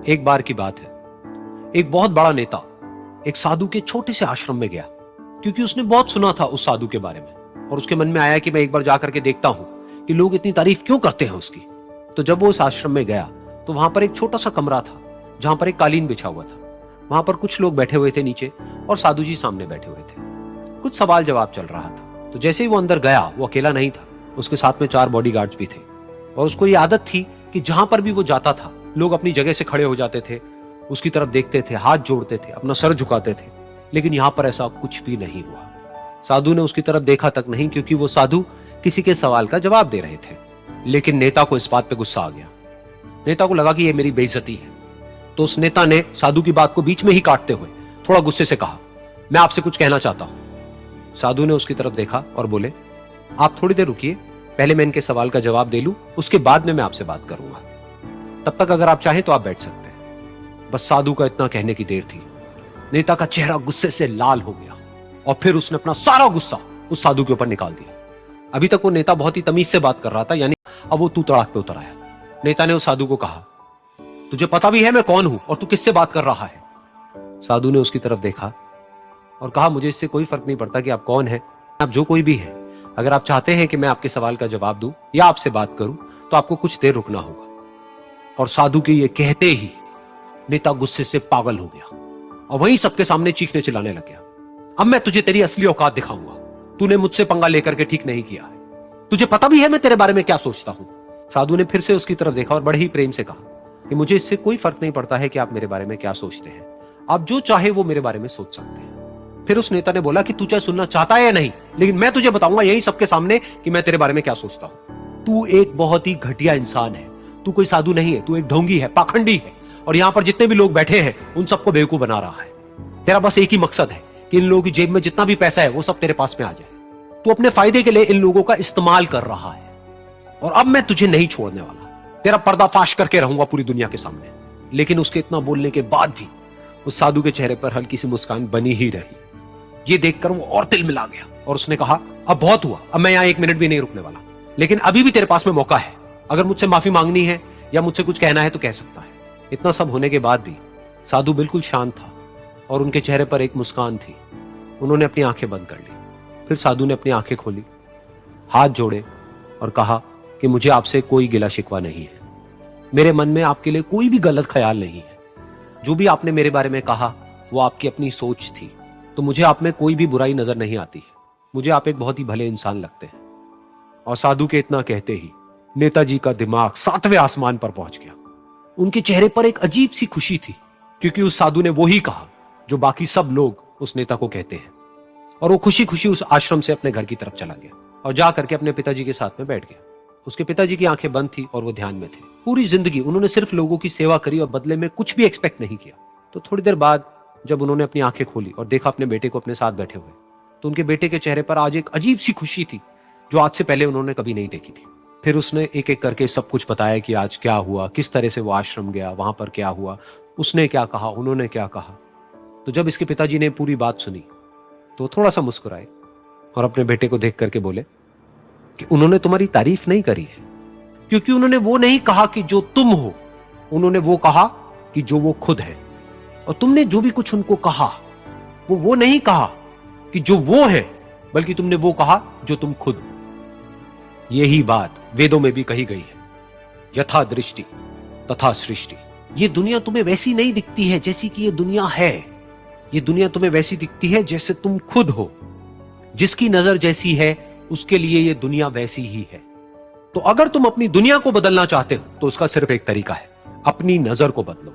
एक बार की बात है, एक बहुत बड़ा नेता एक साधु के छोटे से आश्रम में गया, क्योंकि उसने बहुत सुना था उस साधु के बारे में और उसके मन में आया कि मैं एक बार जाकर के देखता हूं कि लोग इतनी तारीफ क्यों करते हैं उसकी। तो जब वो उस आश्रम में गया तो वहां पर एक छोटा सा कमरा था जहां पर एक कालीन बिछा हुआ था। वहां पर कुछ लोग बैठे हुए थे नीचे और साधु जी सामने बैठे हुए थे। कुछ सवाल जवाब चल रहा था। तो जैसे ही वो अंदर गया, वो अकेला नहीं था, उसके साथ में 4 बॉडीगार्ड्स भी थे और उसको ये आदत थी कि जहां पर भी वो जाता था लोग अपनी जगह से खड़े हो जाते थे, उसकी तरफ देखते थे, हाथ जोड़ते थे, अपना सर झुकाते थे। लेकिन यहां पर ऐसा कुछ भी नहीं हुआ। साधु ने उसकी तरफ देखा तक नहीं, क्योंकि वो साधु किसी के सवाल का जवाब दे रहे थे। लेकिन नेता को इस बात पे गुस्सा आ गया। नेता को लगा कि ये मेरी बेइज्जती है। तो उस नेता ने साधु की बात को बीच में ही काटते हुए थोड़ा गुस्से से कहा, मैं आपसे कुछ कहना चाहता हूं। साधु ने उसकी तरफ देखा और बोले, आप थोड़ी देर रुकिए, पहले मैं इनके सवाल का जवाब दे लूं, उसके बाद में मैं आपसे बात करूंगा। तब तक अगर आप चाहें तो आप बैठ सकते हैं। बस साधु का इतना कहने की देर थी, नेता का चेहरा गुस्से से लाल हो गया और फिर उसने अपना सारा गुस्सा उस साधु के ऊपर निकाल दिया। अभी तक वो नेता बहुत ही तमीज से बात कर रहा था, यानी अब वो तू तड़ाक पे उतर आया। नेता ने उस साधु को कहा, तुझे पता भी है मैं कौन हूं और तू किससे बात कर रहा है? साधु ने उसकी तरफ देखा और कहा, मुझे इससे कोई फर्क नहीं पड़ता कि आप कौन हैं, आप जो कोई भी हैं। अगर आप चाहते हैं कि मैं आपके सवाल का जवाब दूं या आपसे बात करूं तो आपको कुछ देर रुकना होगा। और साधु के ये कहते ही नेता गुस्से से पागल हो गया और वहीं सबके सामने चीखने चिल्लाने लग गया, अब मैं तुझे तेरी असली औकात दिखाऊंगा। तूने मुझसे पंगा लेकर के ठीक नहीं किया है। तुझे पता भी है मैं तेरे बारे में क्या सोचता हूं। साधु ने फिर से उसकी तरफ देखा और बड़े ही प्रेम से कहा कि मुझे इससे कोई फर्क नहीं पड़ता है कि आप मेरे बारे में क्या सोचते हैं, आप जो चाहे वो मेरे बारे में सोच सकते हैं। फिर उस नेता ने बोला कि तू चाहे सुनना चाहता है या नहीं, लेकिन मैं तुझे बताऊंगा यही सबके सामने कि मैं तेरे बारे में क्या सोचता हूं। तू एक बहुत ही घटिया इंसान है, तू कोई साधु नहीं है, तू एक ढोंगी है, पाखंडी है और यहां पर जितने भी लोग बैठे हैं उन सबको बेवकूफ बना रहा है। तेरा बस एक ही मकसद है कि इन लोगों की जेब में जितना भी पैसा है वो सब तेरे पास में आ जाए। तू अपने फायदे के लिए इन लोगों का इस्तेमाल कर रहा है और अब मैं तुझे नहीं छोड़ने वाला, तेरा पर्दाफाश करके रहूंगा पूरी दुनिया के सामने। लेकिन उसके इतना बोलने के बाद भी उस साधु के चेहरे पर हल्की सी मुस्कान बनी ही रही। ये देखकर वो और तिल मिला गया और उसने कहा, अब बहुत हुआ, अब मैं यहां 1 मिनट भी नहीं रुकने वाला। लेकिन अभी भी तेरे पास में मौका है, अगर मुझसे माफी मांगनी है या मुझसे कुछ कहना है तो कह सकता है। इतना सब होने के बाद भी साधु बिल्कुल शांत था और उनके चेहरे पर एक मुस्कान थी। उन्होंने अपनी आंखें बंद कर ली। फिर साधु ने अपनी आंखें खोली, हाथ जोड़े और कहा कि मुझे आपसे कोई गिला शिकवा नहीं है, मेरे मन में आपके लिए कोई भी गलत ख्याल नहीं है। जो भी आपने मेरे बारे में कहा वो आपकी अपनी सोच थी, तो मुझे आप में कोई भी बुराई नजर नहीं आती है। मुझे आप एक बहुत ही भले इंसान लगते हैं। और साधु के इतना कहते ही नेताजी का दिमाग 7वें आसमान पर पहुंच गया। उनके चेहरे पर एक अजीब सी खुशी थी, क्योंकि उस साधु ने वो ही कहा जो बाकी सब लोग उस नेता को कहते हैं। और वो खुशी खुशी उस आश्रम से अपने घर की तरफ चला गया और जा करके अपने पिताजी के साथ में बैठ गया। उसके पिताजी की आंखें बंद थी और वो ध्यान में थे। पूरी जिंदगी उन्होंने सिर्फ लोगों की सेवा करी और बदले में कुछ भी एक्सपेक्ट नहीं किया। तो थोड़ी देर बाद जब उन्होंने अपनी आंखें खोली और देखा अपने बेटे को अपने साथ बैठे हुए, तो उनके बेटे के चेहरे पर आज एक अजीब सी खुशी थी जो आज से पहले उन्होंने कभी नहीं देखी थी। फिर उसने एक एक करके सब कुछ बताया कि आज क्या हुआ, किस तरह से वो आश्रम गया, वहां पर क्या हुआ, उसने क्या कहा, उन्होंने क्या कहा। तो जब इसके पिताजी ने पूरी बात सुनी तो थोड़ा सा मुस्कुराए और अपने बेटे को देख करके बोले कि उन्होंने तुम्हारी तारीफ नहीं करी है, क्योंकि उन्होंने वो नहीं कहा कि जो तुम हो, उन्होंने वो कहा कि जो वो खुद है। और तुमने जो भी कुछ उनको कहा वो नहीं कहा कि जो वो है, बल्कि तुमने वो कहा जो तुम खुद हो। यही बात वेदों में भी कही गई है, यथा दृष्टि तथा सृष्टि। ये दुनिया तुम्हें वैसी नहीं दिखती है जैसी कि ये दुनिया है। ये दुनिया तुम्हें वैसी दिखती है जैसे तुम खुद हो। जिसकी नजर जैसी है उसके लिए ये दुनिया वैसी ही है। तो अगर तुम अपनी दुनिया को बदलना चाहते हो तो उसका सिर्फ एक तरीका है, अपनी नजर को बदलो।